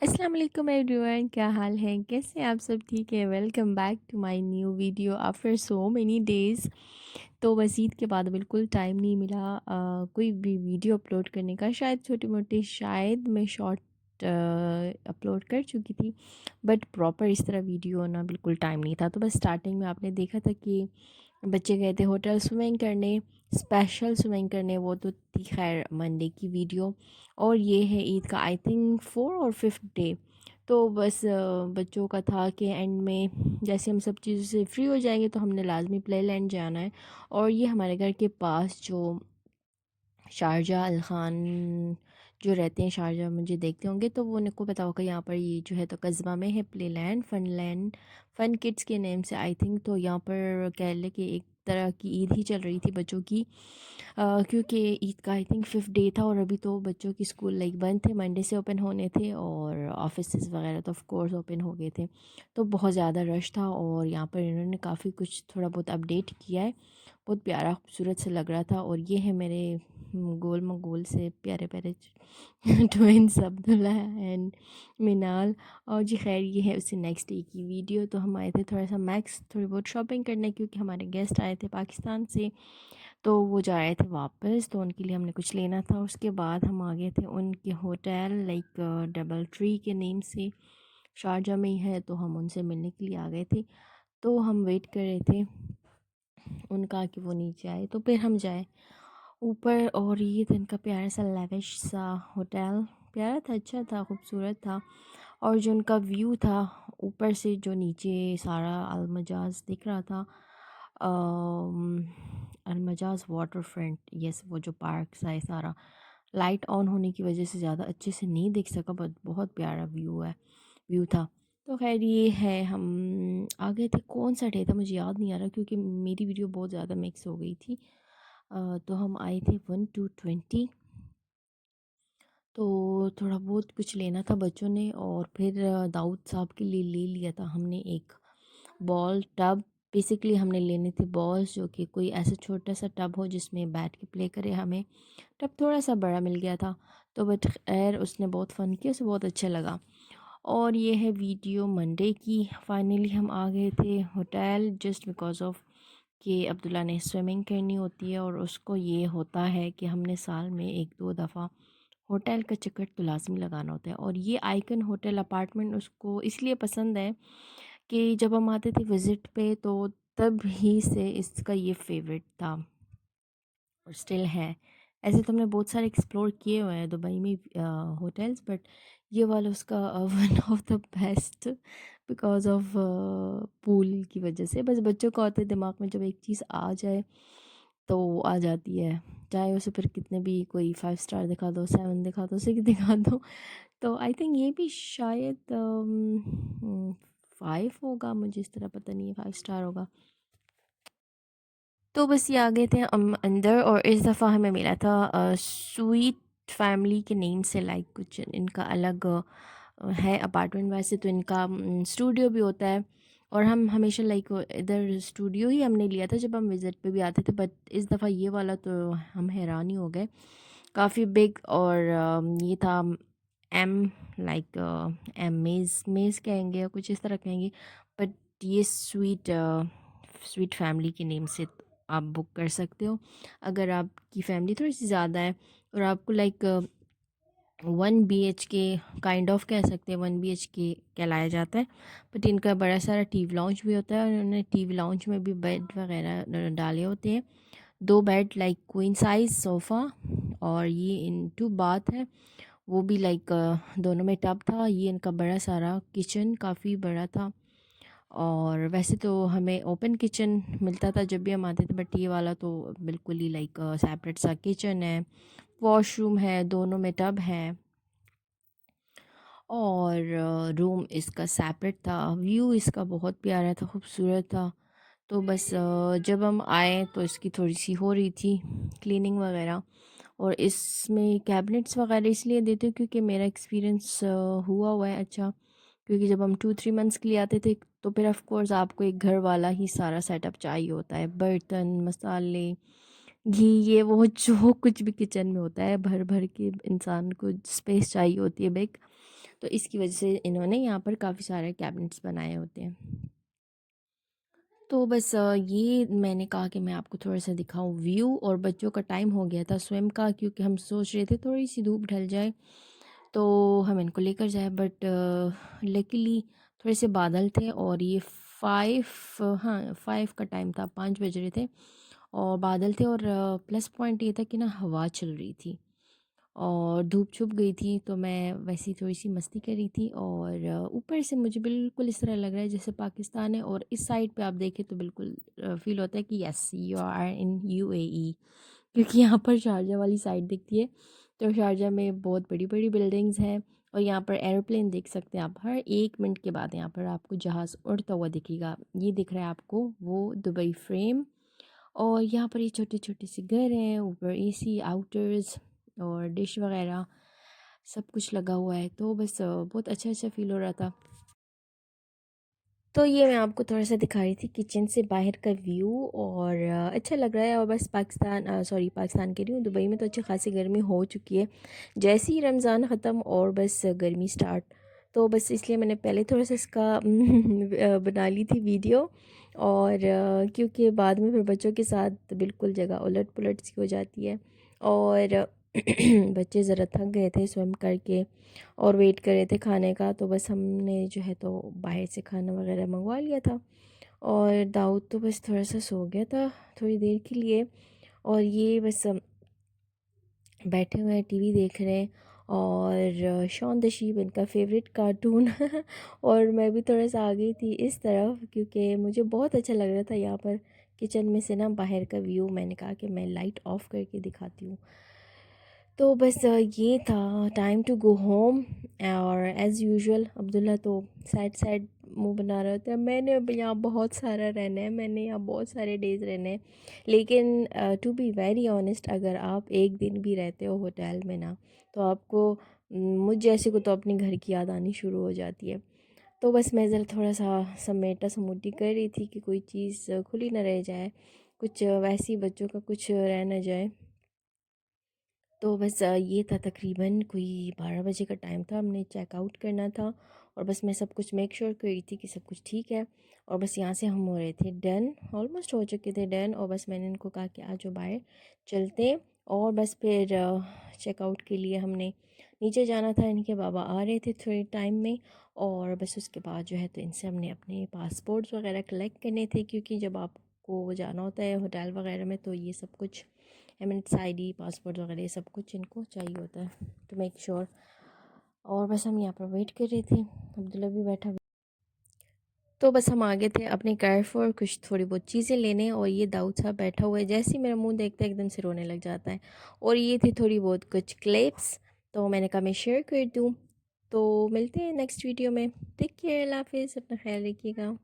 अस्सलाम वालेकुम एवरीवन, क्या हाल है? कैसे हैं आप सब? ठीक है। Welcome back to my new video after so many days. तो बस ईद के बाद बिल्कुल टाइम नहीं मिला कोई भी वीडियो अपलोड करने का। शायद छोटी मोटी शायद मैं शॉर्ट अपलोड कर चुकी थी, बट प्रॉपर इस तरह वीडियो ना बिल्कुल टाइम नहीं था। तो बस स्टार्टिंग में आपने देखा था कि बच्चे गए थे होटल स्विमिंग करने, स्पेशल स्विमिंग करने। वो तो थी खैर मंडे की वीडियो, और ये है ईद का आई थिंक 4 और 5 डे। तो बस बच्चों का था कि एंड में जैसे हम सब चीज़ों से फ्री हो जाएंगे तो हमने लाजमी प्ले लैंड जाना है। और ये हमारे घर के पास जो शारजा अल ख़ान जो रहते हैं शारजा, मुझे देखते होंगे तो वो उनको पता होगा यहाँ पर ये जो है तो कस्बा में है प्ले लैंड फ़न किड्स के नेम से आई थिंक। तो यहाँ पर कह लें कि एक तरह की ईद ही चल रही थी बच्चों की, क्योंकि ईद का आई थिंक 5th डे था और अभी तो बच्चों की स्कूल लाइक बंद थे, मंडे से ओपन होने थे और ऑफिस वगैरह तो ऑफ कोर्स ओपन हो गए थे। तो बहुत ज़्यादा रश था और यहाँ पर इन्होंने काफ़ी कुछ थोड़ा बहुत अपडेट किया है। बहुत प्यारा खूबसूरत से लग रहा था। और ये है मेरे गोल मगोल से प्यारे प्यारे ट्विंस अब्दुल्ला एंड मिनाल। और जी खैर ये है उसी नेक्स्ट डे की वीडियो। तो हम आए थे थोड़ा सा मैक्स थोड़ी बहुत शॉपिंग करने, क्योंकि हमारे गेस्ट आए थे पाकिस्तान से, तो वो जा रहे थे वापस, तो उनके लिए हमने कुछ लेना था। उसके बाद हम आ गए थे उनके होटल लाइक डबल ट्री के नेम से, शारजा में ही है, तो हम उनसे मिलने के लिए आ गए थे। तो हम वेट कर रहे थे उनका कि वो नीचे आए तो फिर हम जाए ऊपर। और ये था इनका प्यारा सा लेविश सा होटल, प्यारा था, अच्छा था, खूबसूरत था। और जो उनका व्यू था ऊपर से, जो नीचे सारा अलमजाज दिख रहा था, अलमजाज वाटर फ्रंट, यस, वो जो पार्क सा है सारा, लाइट ऑन होने की वजह से ज़्यादा अच्छे से नहीं दिख सका, बट बहुत प्यारा व्यू था। तो खैर ये है, हम आ गए थे। कौन सा डे था मुझे याद नहीं आ रहा, क्योंकि मेरी वीडियो बहुत ज़्यादा मिक्स हो गई थी। तो हम आए थे 1 to 20। तो थोड़ा बहुत कुछ लेना था बच्चों ने, और फिर दाऊद साहब के लिए ले लिया था हमने एक बॉल टब। बेसिकली हमने लेने थे बॉल्स, जो कि कोई ऐसा छोटा सा टब हो जिसमें बैठ के प्ले करे। हमें टब थोड़ा सा बड़ा मिल गया था, तो बट खैर उसने बहुत फ़न किया, उसे बहुत अच्छा लगा। और ये है वीडियो मंडे की। फाइनली हम आ गए थे होटल जस्ट बिकॉज़ ऑफ कि अब्दुल्ला ने स्विमिंग करनी होती है, और उसको ये होता है कि हमने साल में 1-2 दफ़ा होटल का चक्कर तो लाज़मी लगाना होता है। और ये आइकन होटल अपार्टमेंट उसको इसलिए पसंद है कि जब हम आते थे विज़िट पे तो तब ही से इसका ये फेवरेट था और स्टिल है। ऐसे तो हमने बहुत सारे एक्सप्लोर किए हुए हैं दुबई में होटल्स, बट ये वाला उसका one of the best because of pool की वजह से। बस बच्चों का होता है दिमाग में, जब एक चीज़ आ जाए तो वो आ जाती है, चाहे उसे फिर कितने भी कोई 5 स्टार दिखा दो, 7 दिखा दो, 6 दिखा दो। तो आई थिंक ये भी शायद 5 होगा, मुझे इस तरह पता नहीं है, 5 स्टार होगा। तो बस ये आ गए थे हम अंदर, और इस दफ़ा हमें मिला था स्वीट फैमिली के नेम से, लाइक कुछ इनका अलग है अपार्टमेंट। वैसे तो इनका स्टूडियो भी होता है, और हम हमेशा लाइक इधर स्टूडियो ही हमने लिया था जब हम विज़िट पे भी आते थे, बट इस दफ़ा ये वाला तो हम हैरान ही हो गए, काफ़ी बिग। और ये था एम लाइक एम मेज़ मेज़ कहेंगे या कुछ इस तरह कहेंगे, बट ये स्वीट फैमिली के नेम से आप बुक कर सकते हो। अगर आपकी फैमिली थोड़ी सी ज़्यादा है और आपको लाइक 1 BHK काइंड ऑफ कह सकते हैं, 1 BHK कहलाया जाता है। बट इनका बड़ा सारा टीवी लाउंज भी होता है, और उन्होंने टीवी लाउंज में भी बेड वगैरह डाले होते हैं। 2 bed like queen size sofa, और ये इन 2 बाथ है, वो भी लाइक दोनों में टब था। ये इनका बड़ा सारा किचन काफ़ी बड़ा था। और वैसे तो हमें ओपन किचन मिलता था जब भी हम आते थे, बट ये वाला तो बिल्कुल ही लाइक सेपरेट सा किचन है, वॉशरूम है, दोनों में टब है, और रूम इसका सेपरेट था। व्यू इसका बहुत प्यारा था, खूबसूरत था। तो बस जब हम आए तो इसकी थोड़ी सी हो रही थी क्लीनिंग वगैरह। और इसमें कैबिनेट्स वगैरह इसलिए देते क्योंकि मेरा एक्सपीरियंस हुआ है अच्छा, क्योंकि जब हम 2-3 मंथ्स के लिए आते थे तो फिर ऑफ कोर्स आपको एक घर वाला ही सारा सेटअप चाहिए होता है, बर्तन, मसाले, घी, ये वो जो कुछ भी किचन में होता है, भर भर के इंसान को स्पेस चाहिए होती है बिग। तो इसकी वजह से इन्होंने यहाँ पर काफ़ी सारे कैबिनेट्स बनाए होते हैं। तो बस ये मैंने कहा कि मैं आपको थोड़ा सा दिखाऊं व्यू। और बच्चों का टाइम हो गया था स्वयं का, क्योंकि हम सोच रहे थे थोड़ी सी धूप ढल जाए तो हम इनको लेकर जाए, बट लकीली थोड़े से बादल थे और ये 5, हाँ 5 का टाइम था, 5 बज रहे थे और बादल थे। और प्लस पॉइंट ये था कि ना हवा चल रही थी और धूप छुप गई थी, तो मैं वैसी थोड़ी सी मस्ती कर रही थी। और ऊपर से मुझे बिल्कुल इस तरह लग रहा है जैसे पाकिस्तान है, और इस साइड पे आप देखें तो बिल्कुल फील होता है कि yes you are in UAE, क्योंकि यहाँ पर शारजा वाली साइड दिखती है। तो शारजा में बहुत बड़ी बड़ी बिल्डिंग्स हैं और यहाँ पर एरोप्लेन देख सकते हैं आप, हर 1 मिनट के बाद यहाँ पर आपको जहाज़ उड़ता हुआ दिखेगा। ये दिख रहा है आपको वो दुबई फ्रेम। और यहाँ पर ये छोटे छोटे से घर हैं, ऊपर एसी, आउटर्स और डिश वगैरह सब कुछ लगा हुआ है। तो बस बहुत अच्छा अच्छा फील हो रहा था। तो ये मैं आपको थोड़ा सा दिखा रही थी किचन से बाहर का व्यू, और अच्छा लग रहा है। और बस पाकिस्तान, सॉरी पाकिस्तान कह रही हूँ, दुबई में तो अच्छी खासी गर्मी हो चुकी है जैसे ही रमज़ान ख़त्म और बस गर्मी स्टार्ट। तो बस इसलिए मैंने पहले थोड़ा सा इसका बना ली थी वीडियो। और क्योंकि बाद में फिर बच्चों के साथ बिल्कुल जगह उलट पुलट सी हो जाती है। और बच्चे ज़रा थक गए थे स्वयं करके और वेट कर रहे थे खाने का, तो बस हमने जो है तो बाहर से खाना वगैरह मंगवा लिया था। और दाऊद तो बस थोड़ा सा सो गया था थोड़ी देर के लिए, और ये बस बैठे हुए हैं टीवी देख रहे हैं। और शॉन द शीप इनका फेवरेट कार्टून और मैं भी थोड़ा सा आ गई थी इस तरफ क्योंकि मुझे बहुत अच्छा लग रहा था यहाँ पर किचन में से ना बाहर का व्यू। मैंने कहा कि मैं लाइट ऑफ करके दिखाती हूँ। तो बस ये था टाइम टू गो होम। और एज़ यूजुअल अब्दुल्ला तो सैड सैड मुंह बना रहा था। मैंने अब यहाँ बहुत सारा रहना है, मैंने यहाँ बहुत सारे डेज़ रहने हैं। लेकिन टू बी वेरी ऑनेस्ट, अगर आप एक दिन भी रहते हो होटल में ना, तो आपको मुझ जैसे को तो अपने घर की याद आनी शुरू हो जाती है। तो बस मैं ज़रा थोड़ा सा समेटा समूटी कर रही थी कि कोई चीज़ खुली ना रह जाए, कुछ वैसी बच्चों का कुछ रह ना जाए। तो बस ये था तकरीबन कोई 12 बजे का टाइम था, हमने चेकआउट करना था। और बस मैं सब कुछ मेक श्योर कर रही थी कि सब कुछ ठीक है। और बस यहाँ से हम हो रहे थे डन, ऑलमोस्ट हो चुके थे डन। और बस मैंने इनको कहा कि आज जो बाहर चलते हैं। और बस फिर चेकआउट के लिए हमने नीचे जाना था, इनके बाबा आ रहे थे थोड़े टाइम में। और बस उसके बाद जो है तो इनसे हमने अपने पासपोर्ट्स वगैरह कलेक्ट करने थे, क्योंकि जब आपको जाना होता है होटल वगैरह में तो ये सब कुछ एमिनेट्स आईडी, पासपोर्ट वगैरह ये सब कुछ इनको चाहिए होता है टू मेक श्योर। और बस हम यहाँ पर वेट कर रहे थे, अब्दुल्ला भी बैठा। तो बस हम आगे थे अपने कैफ और कुछ थोड़ी बहुत चीज़ें लेने, और ये दाऊद साहब बैठा हुआ है, जैसे ही मेरा मुंह देखता है एकदम से रोने लग जाता है। और ये थी थोड़ी बहुत कुछ क्लिप्स, तो मैंने कहा मैं शेयर कर दूँ। तो मिलते हैं नेक्स्ट वीडियो में। टेक केयर, अल्लाह हाफिज़, अपना ख्याल रखिएगा।